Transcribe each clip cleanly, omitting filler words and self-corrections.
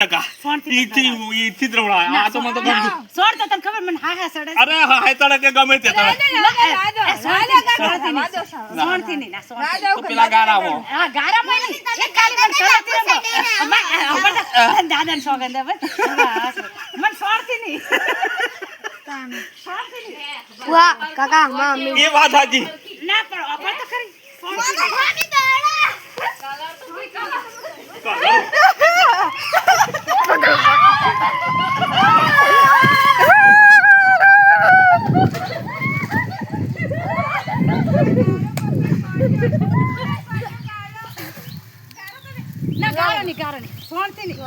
ઈથી દ્રવડા આ તો મને તો ગમતું સોડ તો તને ખબર મને હા સડે અરે હા તડે કે ગમે તે તડે સોણથી નહીં ના સોણ તો પેલા ગારાવો હા ગારામાં નહીં એક ખાલી મને સડતી દાદાને સોગંદ હવે મને સોણથી નહીં વાહ કાકા મમ્મી એ વાત સાચી ના પણ અપર તો ખરી ના કારણ સોણથી નહીં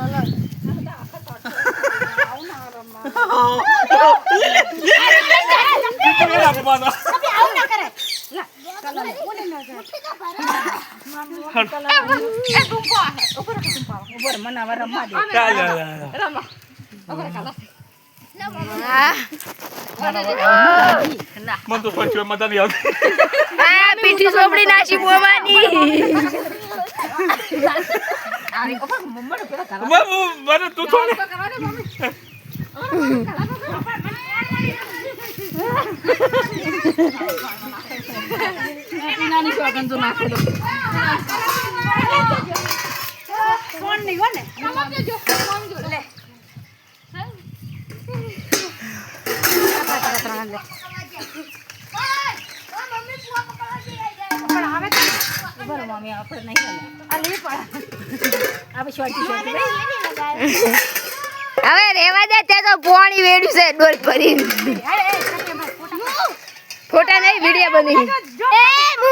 પીઠી સોપડી નાસી બોવાની તું થોડે ફોન નહીં હો ને હવે રેવા દે તે તો પોણી વેડ્યું છે ડોલ ભરી ફોટા નહીં વિડિયો બની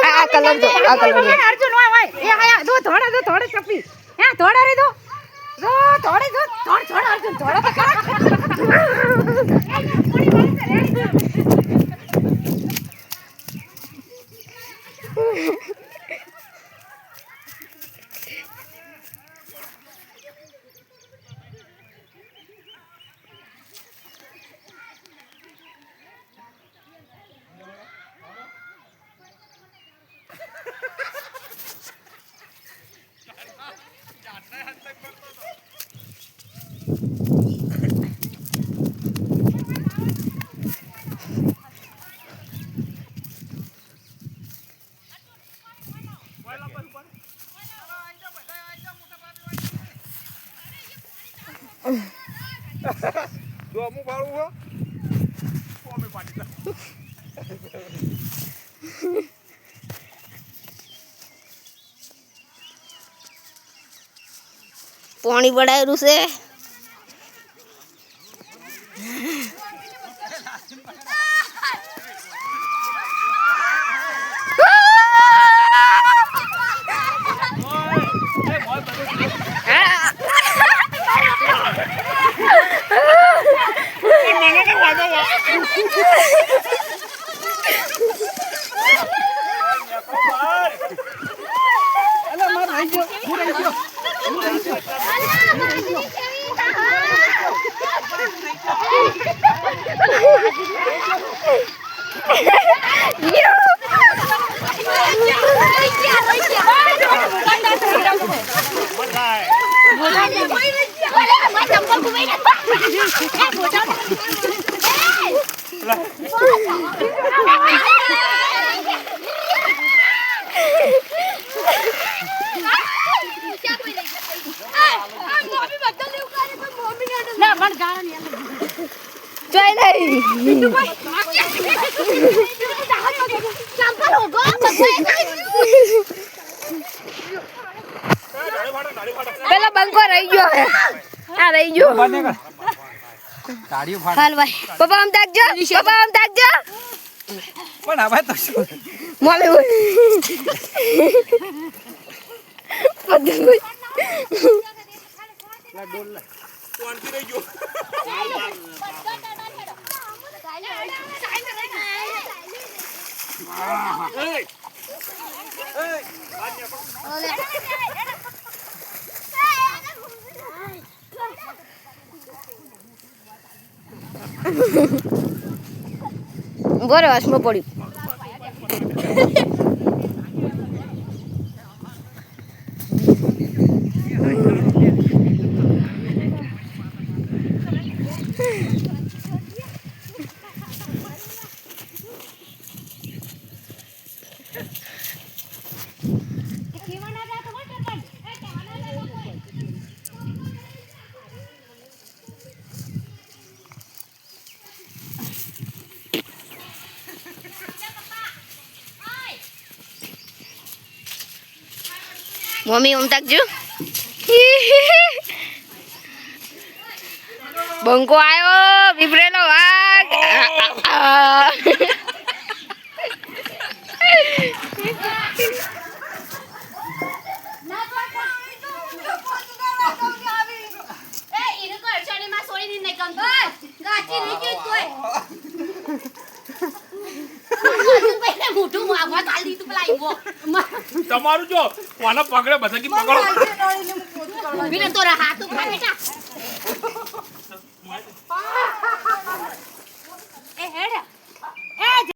આ કલર જો આ કલર અર્જુન હોય એ આયા દો થોડા ચપી હે થોડા રે દો થોડે દો થોડા અર્જુન થોડા તો ખરા જો અમુ ભાળું હો કોમે પાડી પાણી બડાયેલું છે પેલા બંકો રહી ગયો હે આ રહી ગયો હાલ ભાઈ પપ્પા આમ તાકજો પણ હવે તો શું મોલે બધું લા ડોલ લા કોણથી રહી ગયો બોરે વાસમાં પડ્યું મમ્મી ઓમ તાકજો બંકો આવ્યો વિભરેલો વાઘ તમારું જો કોને પકડે બધા કી પકડો